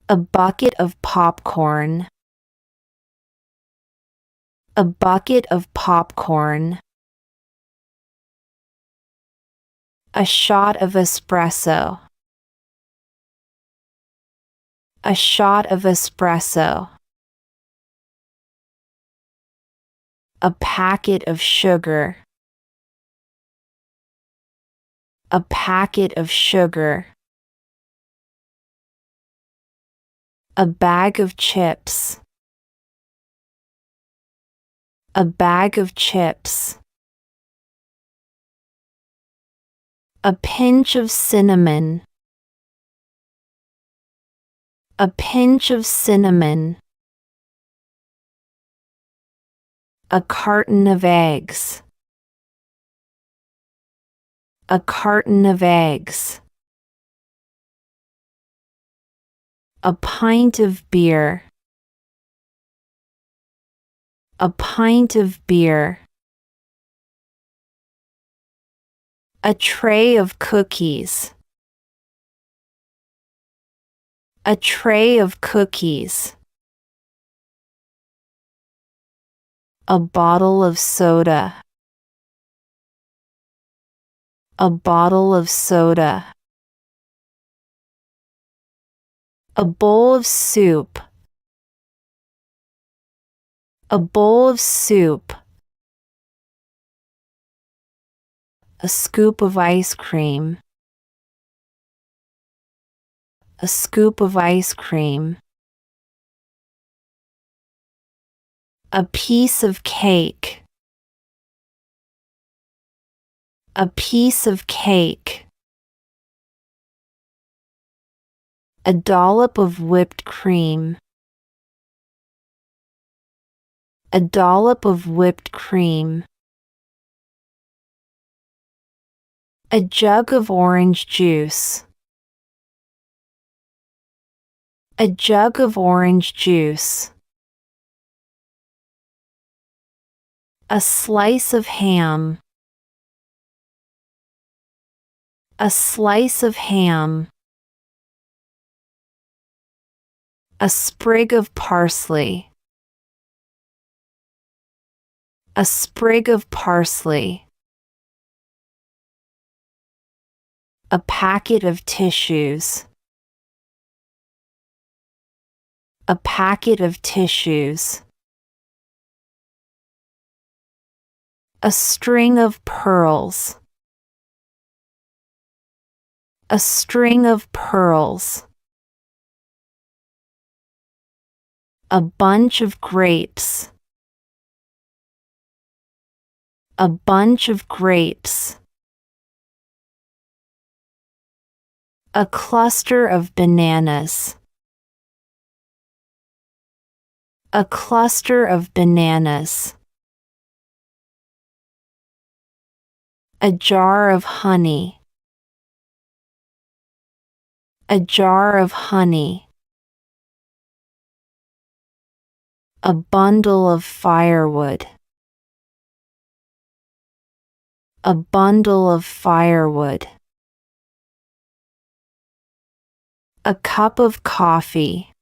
A bucket of popcorn. A bucket of popcorn. A shot of espresso. A shot of espresso. A packet of sugar. A packet of sugar. A bag of chips. A bag of chips. A pinch of cinnamon. A pinch of cinnamon. A carton of eggs. A carton of eggs. A pint of beer. A pint of beer. A tray of cookies. A tray of cookies. A bottle of soda. A bottle of soda. A bowl of soup. A bowl of soup. A scoop of ice cream. A scoop of ice cream. A piece of cake. A piece of cake. A dollop of whipped cream. A dollop of whipped cream. A jug of orange juice. A jug of orange juice. A slice of ham. A slice of ham. A sprig of parsley. A sprig of parsley. A packet of tissues. A packet of tissues. A string of pearls. A string of pearls. A bunch of grapes. A bunch of grapes. A cluster of bananas. A cluster of bananas. A jar of honey. A jar of honey. A bundle of firewood. A bundle of firewood. A cup of coffee.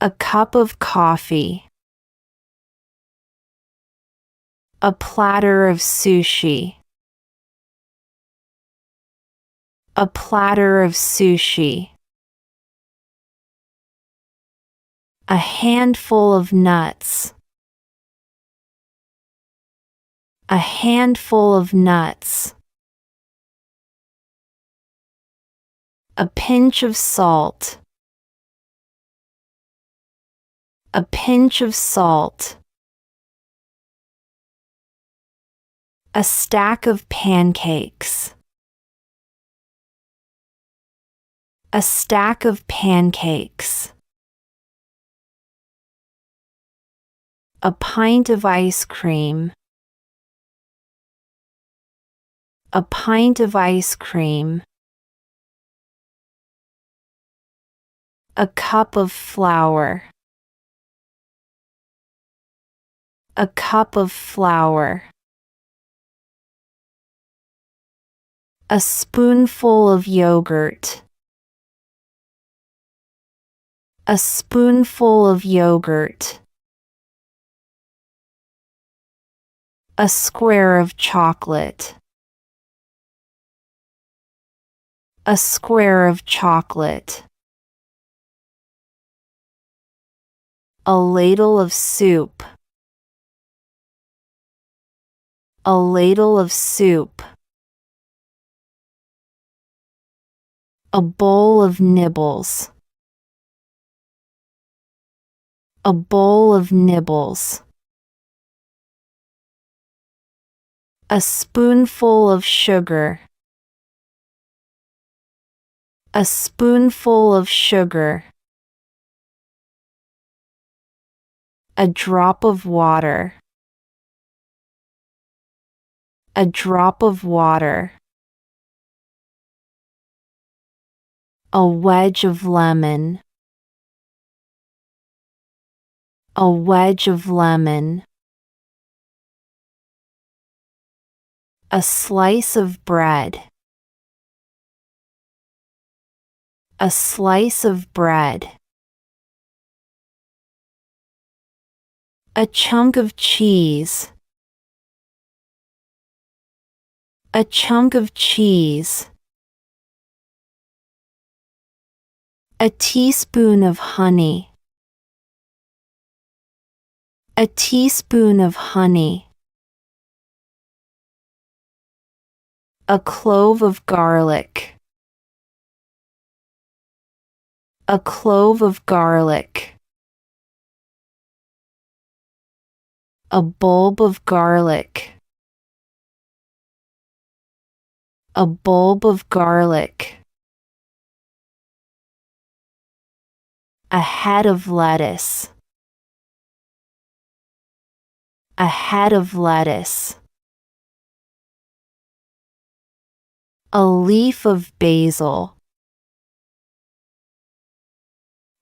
A cup of coffee. A platter of sushi. A platter of sushi. A handful of nuts. A handful of nuts. A pinch of salt. A pinch of salt. A stack of pancakes. A stack of pancakes. A pint of ice cream. A pint of ice cream. A cup of flour. A cup of flour. A spoonful of yogurt. A spoonful of yogurt. A square of chocolate. A square of chocolate. A ladle of soup. A ladle of soup. A bowl of nibbles. A bowl of nibbles. A spoonful of sugar. A spoonful of sugar. A drop of water. A drop of water. A wedge of lemon. A wedge of lemon. A slice of bread. A slice of bread. A chunk of cheese. A chunk of cheese. A teaspoon of honey. A teaspoon of honey. A clove of garlic. A clove of garlic. A bulb of garlic. A bulb of garlic. A head of lettuce. A head of lettuce. A leaf of basil.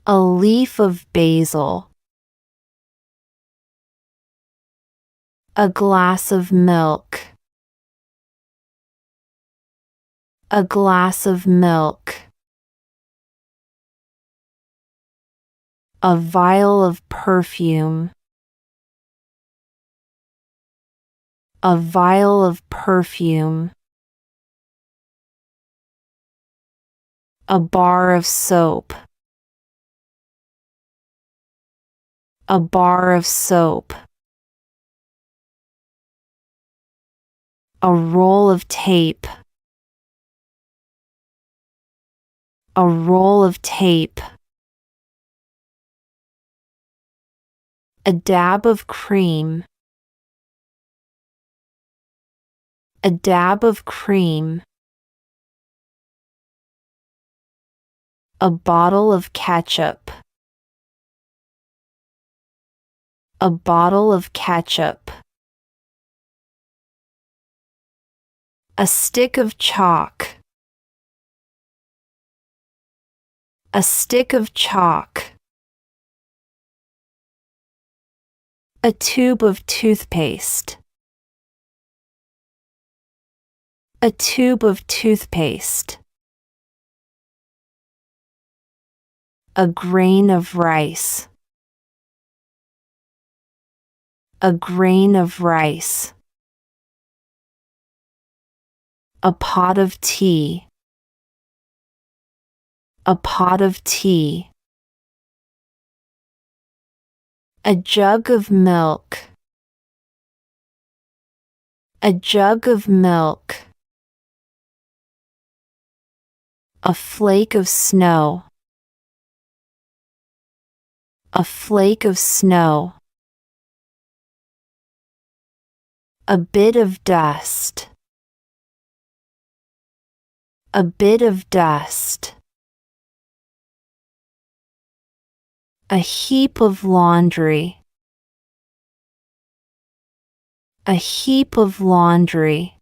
A leaf of basil. A glass of milk. A glass of milk. A vial of perfume. A vial of perfume. A bar of soap. A bar of soap. A roll of tape. A roll of tape. A dab of cream. A dab of cream. A bottle of ketchup. A bottle of ketchup. A stick of chalk. A stick of chalk. A tube of toothpaste. A tube of toothpaste. A grain of rice. A grain of rice. A pot of tea. A pot of tea. A jug of milk. A jug of milk. A flake of snow. A flake of snow. A bit of dust. A bit of dust. A heap of laundry. A heap of laundry.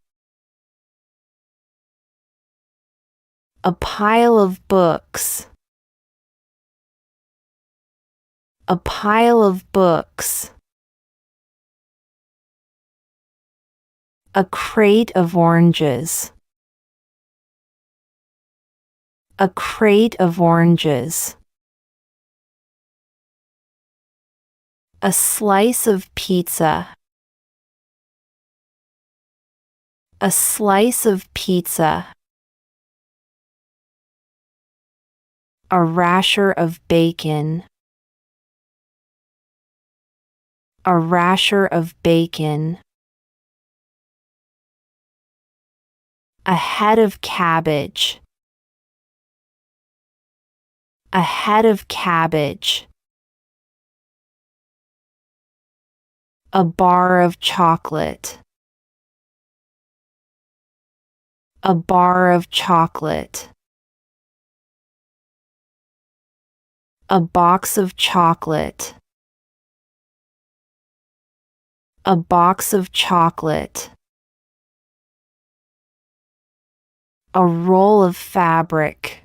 A pile of books. A pile of books. A crate of oranges. A crate of oranges. A slice of pizza. A slice of pizza. A rasher of bacon. A rasher of bacon. A head of cabbage. A head of cabbage. A bar of chocolate. A bar of chocolate. A box of chocolate. A box of chocolate. A roll of fabric.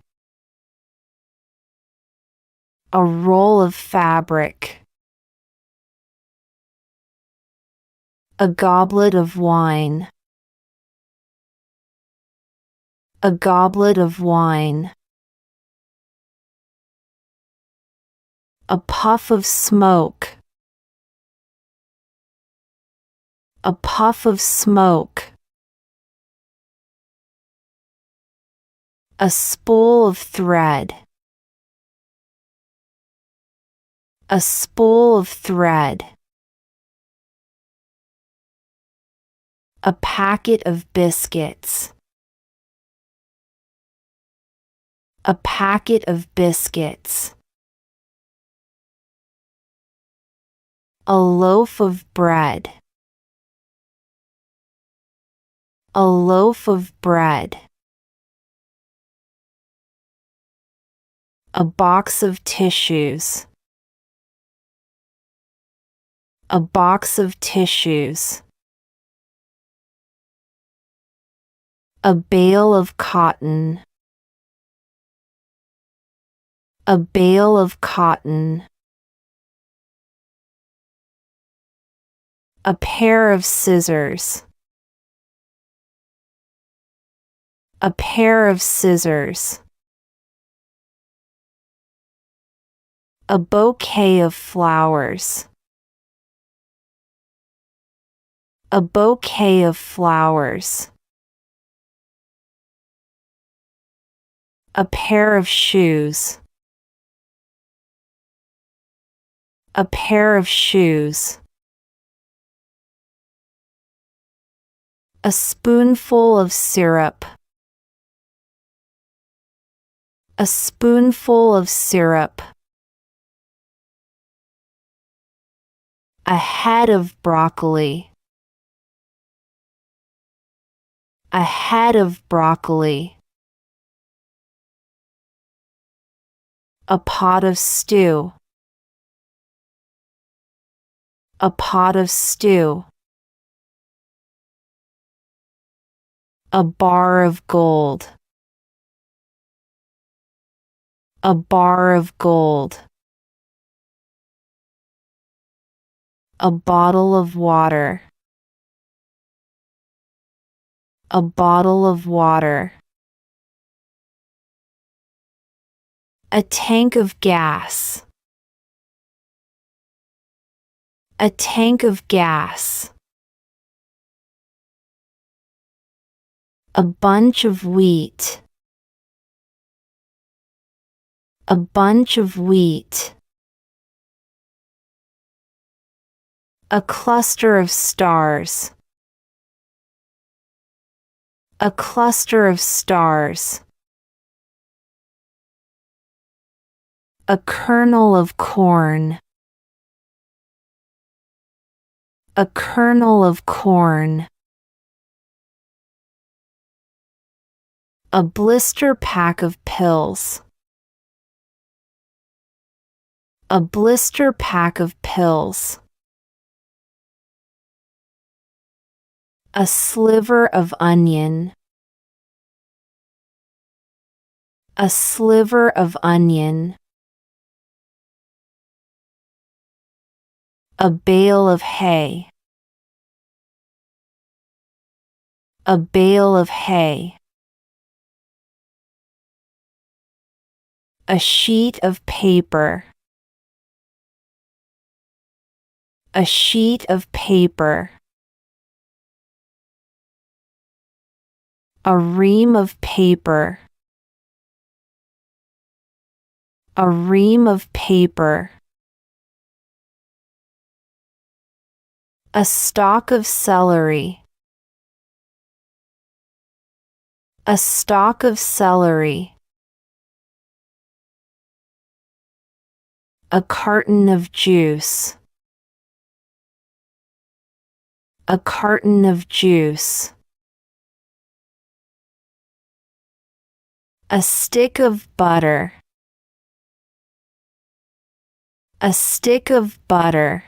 A roll of fabric. A goblet of wine. A goblet of wine. A puff of smoke. A puff of smoke. A spool of thread. A spool of thread. A packet of biscuits. A packet of biscuits. A loaf of bread. A loaf of bread. A box of tissues. A box of tissues. A bale of cotton. A bale of cotton. A pair of scissors. A pair of scissors. A bouquet of flowers. A bouquet of flowers. A pair of shoes. A pair of shoes. A spoonful of syrup. A spoonful of syrup. A head of broccoli. A head of broccoli. A pot of stew. A pot of stew. A bar of gold. A bar of gold. A bottle of water. A bottle of water. A tank of gas. A tank of gas. A bunch of wheat. A bunch of wheat. A cluster of stars. A cluster of stars. A kernel of corn. A kernel of corn. A blister pack of pills. A blister pack of pills. A sliver of onion. A sliver of onion. A bale of hay. A bale of hay. A sheet of paper. A sheet of paper. A ream of paper. A ream of paper. A stalk of celery. A stalk of celery. A carton of juice. A carton of juice. A stick of butter. A stick of butter.